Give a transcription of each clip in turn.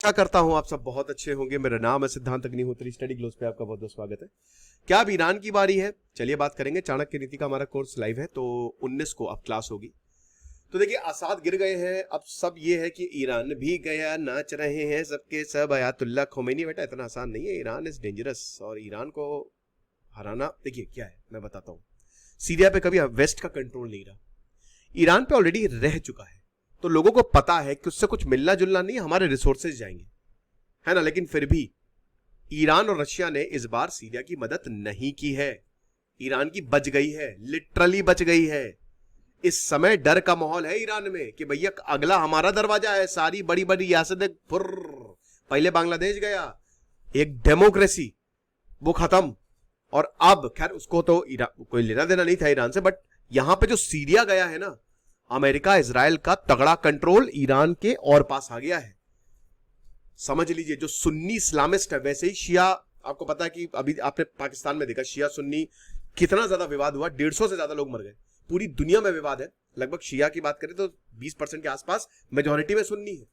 क्या करता हूं, आप सब बहुत अच्छे होंगे। मेरा नाम है सिद्धांत अग्निहोत्री। स्टडी ग्लोस पे आपका बहुत बहुत स्वागत है। क्या अब ईरान की बारी है? चलिए बात करेंगे। चाणक्य नीति का हमारा कोर्स लाइव है, तो 19 को अब क्लास होगी। तो देखिए, असाद गिर गए हैं। अब सब ये है कि ईरान भी गया, नाच रहे हैं सबके सब अयातुल्ला खोमेनी। बेटा इतना आसान नहीं है, ईरान इज डेंजरस। और ईरान को हराना, देखिए क्या है मैं बताता हूँ। सीरिया पे कभी वेस्ट का कंट्रोल नहीं रहा, ईरान पे ऑलरेडी रह चुका है। तो लोगों को पता है कि उससे कुछ मिलना जुलना नहीं, हमारे रिसोर्सेज जाएंगे, है ना। लेकिन फिर भी ईरान और रशिया ने इस बार सीरिया की मदद नहीं की है। ईरान की बच गई है, लिटरली बच गई है। इस समय डर का माहौल है ईरान में कि भैया अगला हमारा दरवाजा है। सारी बड़ी बड़ी रियासतें पहले बांग्लादेश गया, एक डेमोक्रेसी, वो खत्म। और अब खैर उसको तो कोई लेना देना नहीं था ईरान से, बट यहां पे जो सीरिया गया है ना, अमेरिका इजराइल का तगड़ा कंट्रोल ईरान के और पास आ गया है। समझ लीजिए, जो सुन्नी इस्लामिस्ट है, वैसे ही शिया। आपको पता है कि अभी आपने पाकिस्तान में देखा शिया सुन्नी कितना ज्यादा विवाद हुआ, 150 से ज्यादा लोग मर गए। पूरी दुनिया में विवाद है। लगभग शिया की बात करें तो 20% के आसपास मेजोरिटी में सुन्नी है।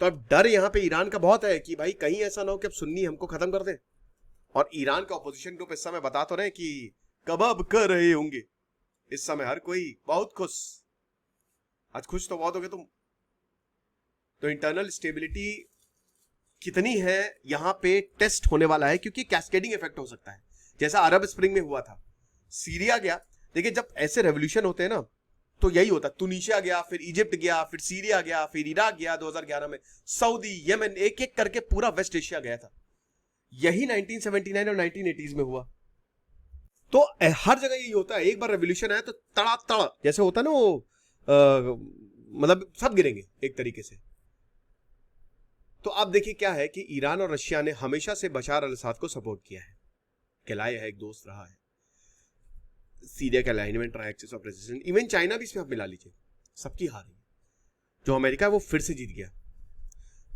तो अब डर यहां पे ईरान का बहुत है कि भाई कहीं ऐसा ना हो कि अब सुन्नी हमको खत्म कर दे। और ईरान का ऑपोजिशन ग्रुप इस समय बता तो रहे कि कबाब कर रहे होंगे। इस समय हर कोई बहुत खुश। आज खुश तो बहुत हो गए तुम। तो इंटरनल स्टेबिलिटी कितनी है यहां पे टेस्ट होने वाला है, क्योंकि कैस्केडिंग इफेक्ट हो सकता है, जैसा अरब स्प्रिंग में हुआ था। सीरिया गया। देखिए, जब ऐसे रेवोल्यूशन होते हैं ना, तो यही होता है। तुनीशिया गया, फिर इजिप्ट गया, फिर सीरिया गया, फिर इराक गया 2011 में, सऊदी, यमन, एक एक करके पूरा वेस्ट एशिया गया था। यही 1979 और 1980s में हुआ। तो हर जगह यही होता है। एक बार रेवोल्यूशन आया तो तड़ा तड़ा जैसे होता है ना, वो मतलब सब गिरेंगे एक तरीके से। तो अब देखिए क्या है कि ईरान और रशिया ने हमेशा से बशार अल असद को सपोर्ट किया है, कहलाया है, एक दोस्त रहा है। सीरिया का अलाइनमेंट रहा, axis of resistance. Even China भी इसमें आप मिला लीजिए, सबकी हार है। जो अमेरिका है वो फिर से जीत गया।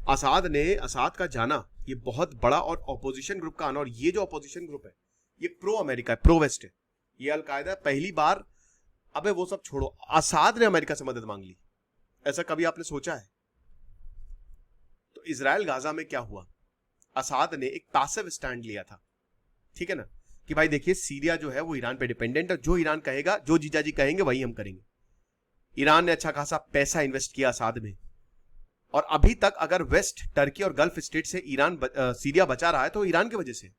असद का जाना, ये बहुत बड़ा, और ऑपोजिशन ग्रुप का आना। और ये जो ऑपोजिशन ग्रुप है ये प्रो अमेरिका है, प्रो वेस्ट है। ये अलकायदा पहली बार। अबे वो सब छोड़ो, असद ने अमेरिका से मदद मांग ली। ऐसा कभी आपने सोचा है? तो इजराइल गाजा में क्या हुआ, असद ने एक पैसिव स्टैंड लिया था, ठीक है ना, कि भाई देखिए सीरिया जो है वो ईरान पे डिपेंडेंट है। जो ईरान कहेगा, जो जीजाजी कहेंगे वही हम करेंगे। ईरान ने अच्छा खासा पैसा इन्वेस्ट किया असद में। और अभी तक अगर वेस्ट, टर्की और गल्फ स्टेट से सीरिया बचा रहा है तो ईरान की वजह से।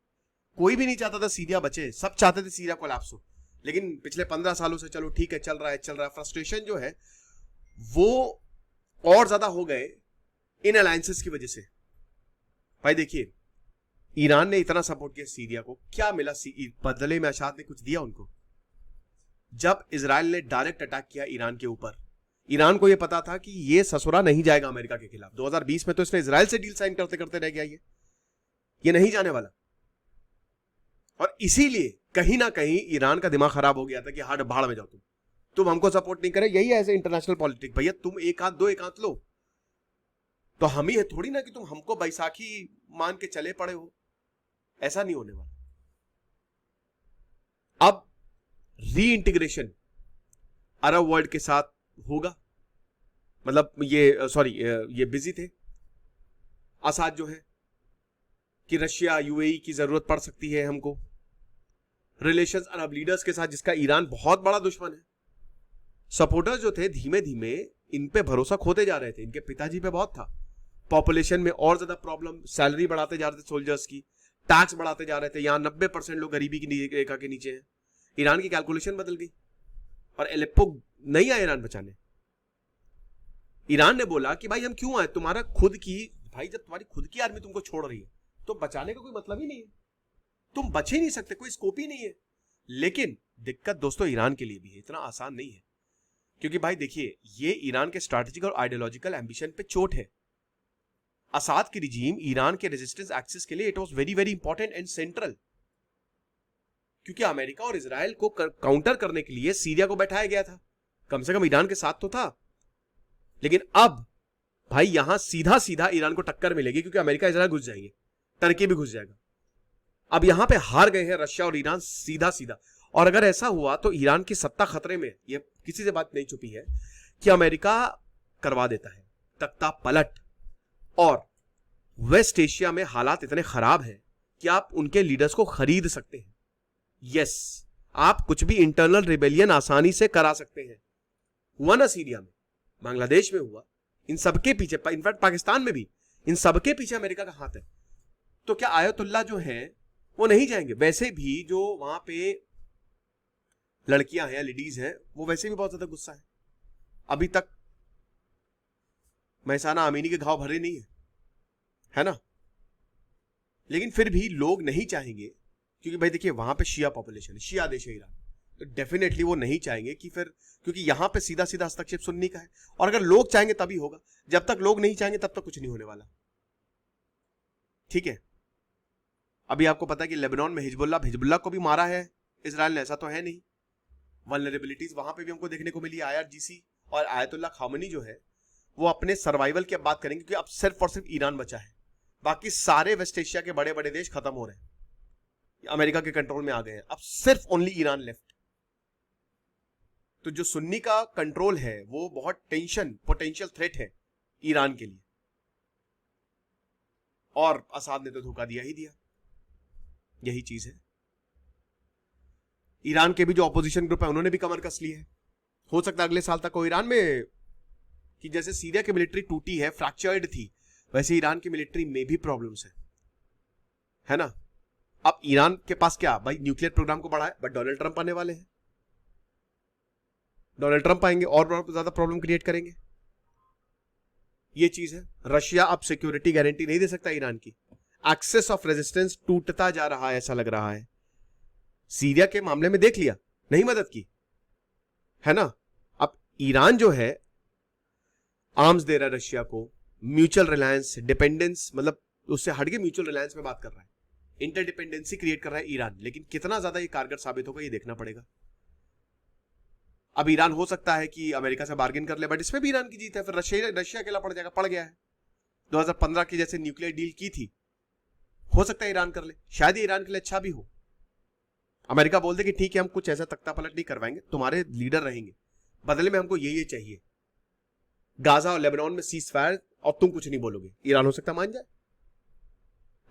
कोई भी नहीं चाहता था सीरिया बचे, सब चाहते थे सीरिया कोलैप्स हो। लेकिन पिछले 15 सालों से चलो ठीक है, चल रहा है। फ्रस्ट्रेशन जो है वो और ज्यादा हो गए इन अलायंसेस की वजह से। भाई देखिए, ईरान ने इतना सपोर्ट किया सीरिया को, क्या मिला बदले में? असद ने कुछ दिया उनको? जब इसराइल ने डायरेक्ट अटैक किया ईरान के ऊपर, ईरान को यह पता था कि ये ससुरा नहीं जाएगा अमेरिका के खिलाफ। 2020 में तो इसने इसराइल से डील साइन करते करते रह गया, ये नहीं जाने वाला। और इसीलिए कहीं ना कहीं ईरान का दिमाग खराब हो गया था कि हाथ भाड़ में जाओ, तुम हमको सपोर्ट नहीं करे। यही ऐसे इंटरनेशनल पॉलिटिक्स, भैया तुम एक हाथ दो, एक हाथ लो। तो हम ही है थोड़ी ना कि तुम हमको बैसाखी मान के चले पड़े हो। ऐसा नहीं होने वाला। अब री इंटीग्रेशन अरब वर्ल्ड के साथ होगा। मतलब ये बिजी थे असद जो है कि रशिया यूएई की जरूरत पड़ सकती है हमको। रिलेशंस अरब लीडर्स के साथ, जिसका ईरान बहुत बड़ा दुश्मन है। सपोर्टर्स जो थे धीमे धीमे इन पे भरोसा खोते जा रहे थे। इनके पिताजी पे बहुत था। पॉपुलेशन में और ज्यादा प्रॉब्लम, सैलरी बढ़ाते जा रहे थे सोल्जर्स की, टैक्स बढ़ाते जा रहे थे। यहां 90% लोग गरीबी की रेखा के नीचे हैं। ईरान की कैलकुलेशन बदल गई और एलेप्पो नहीं आया ईरान बचाने। ईरान ने बोला कि भाई हम क्यों आए, तुम्हारा खुद की, भाई जब तुम्हारी खुद की आर्मी तुमको छोड़ रही है तो बचाने का कोई मतलब ही नहीं है। तुम बच ही नहीं सकते, कोई स्कोप ही नहीं है। लेकिन दिक्कत दोस्तों ईरान के लिए भी है, इतना आसान नहीं है। क्योंकि भाई देखिए, ये ईरान के स्ट्रैटेजिक और आइडियोलॉजिकल एम्बिशन पे चोट है। असद की रिजीम ईरान के रेजिस्टेंस एक्सिस के लिए it was very very important and central. क्योंकि अमेरिका और इजराइल को काउंटर करने के लिए सीरिया को बैठाया गया था, कम से कम ईरान के साथ तो था। लेकिन अब भाई यहां सीधा सीधा ईरान को टक्कर मिलेगी, क्योंकि अमेरिका इजराइल घुस जाएंगे, टर्की भी घुस जाएगा। अब यहां पे हार गए हैं रशिया और ईरान सीधा सीधा। और अगर ऐसा हुआ तो ईरान की सत्ता खतरे में। यह किसी से बात नहीं छुपी है कि अमेरिका करवा देता है तख्ता पलट, और वेस्ट एशिया में हालात इतने खराब हैं कि आप उनके लीडर्स को खरीद सकते हैं। यस, आप कुछ भी इंटरनल रिबेलियन आसानी से करा सकते हैं। हुआ ना सीरिया में, बांग्लादेश में हुआ, इन सबके पीछे, इनफैक्ट पाकिस्तान में भी, इन सबके पीछे अमेरिका का हाथ है। तो क्या आयतुल्ला जो है वो नहीं जाएंगे? वैसे भी जो वहां पे लड़कियां हैं, लेडीज हैं, वो वैसे भी बहुत ज्यादा गुस्सा है। अभी तक महसाना अमीनी के घाव भरे नहीं है ना? लेकिन फिर भी लोग नहीं चाहेंगे, क्योंकि भाई देखिए वहां पे शिया पॉपुलेशन है, शिया देश है ईरान, तो डेफिनेटली वो नहीं चाहेंगे कि फिर, क्योंकि यहां पे सीधा सीधा हस्तक्षेप सुन्नी का है, और अगर लोग चाहेंगे तभी होगा, जब तक लोग नहीं चाहेंगे तब तक कुछ नहीं होने वाला। ठीक है, अभी आपको पता है कि लेबनान में हिजबुल्लाह को भी मारा है इजराइल ने, ऐसा तो है नहीं। वल्नरेबिलिटीज वहां पे भी हमको देखने को मिली। IRGC और आयतुल्ला खामनी जो है वो अपने सर्वाइवल की बात करेंगे, क्योंकि अब सिर्फ और सिर्फ ईरान बचा है, बाकी सारे वेस्ट एशिया के बड़े बड़े देश खत्म हो रहे हैं, अमेरिका के कंट्रोल में आ गए हैं, अब सिर्फ ओनली ईरान लेफ्ट। तो जो सुन्नी का कंट्रोल है वो बहुत पोटेंशियल थ्रेट है ईरान के लिए, और असाद ने तो धोखा दिया ही दिया। यही चीज है। ईरान के भी जो ऑपोजिशन ग्रुप है उन्होंने भी कमर कस ली है। हो सकता है अगले साल तक को ईरान में, कि जैसे सीरिया की मिलिट्री टूटी है, फ्रैक्चर्ड थी, वैसे ईरान की मिलिट्री में भी प्रॉब्लम्स है ना? अब ईरान के पास क्या भाई, न्यूक्लियर प्रोग्राम को बढ़ाए, बट डोनाल्ड ट्रंप आने वाले हैं, डोनाल्ड ट्रंप आएंगे और बहुत ज्यादा प्रॉब्लम क्रिएट करेंगे। ये चीज है। रशिया अब सिक्योरिटी गारंटी नहीं दे सकता ईरान की, एक्सेस ऑफ रेजिस्टेंस टूटता जा रहा है, ऐसा लग रहा है। सीरिया के मामले में देख लिया, नहीं मदद की, है ना? अब ईरान जो है आर्म्स दे रहा है रशिया को, म्यूचुअल रिलायंस, डिपेंडेंस, मतलब उससे हटके म्यूचुअल रिलायंस में बात कर रहा है, इंटरडिपेंडेंसी क्रिएट कर रहा है ईरान। लेकिन कितना ज्यादा ये कारगर साबित होगा ये देखना पड़ेगा। अब ईरान हो सकता है कि अमेरिका से बार्गेन कर ले, बट इसमें भी ईरान की जीत है, फिर रशिया अकेला पड़ जाएगा, पड़ गया है। 2015 की जैसे न्यूक्लियर डील की थी, हो सकता है ईरान कर ले, शायद ईरान के लिए अच्छा भी हो। अमेरिका बोल दे कि ठीक है हम कुछ ऐसा तख्ता पलट नहीं करवाएंगे, तुम्हारे लीडर रहेंगे, बदले में हमको ये चाहिए, गाजा और लेबनान में सीज फायर, और तुम कुछ नहीं बोलोगे। ईरान हो सकता मान जाए,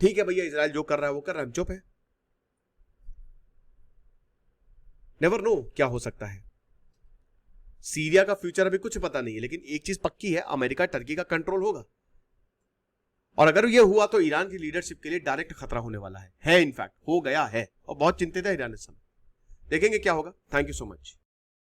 ठीक है भैया इजराइल जो कर रहा है वो कर रहा है, हम चुप है। नेवर नो क्या हो सकता है। सीरिया का फ्यूचर अभी कुछ पता नहीं है, लेकिन एक चीज पक्की है, अमेरिका टर्की का कंट्रोल होगा, और अगर ये हुआ तो ईरान की लीडरशिप के लिए डायरेक्ट खतरा होने वाला है इनफैक्ट हो गया है, और बहुत चिंतित है ईरान इस समय। देखेंगे क्या होगा। Thank you so much.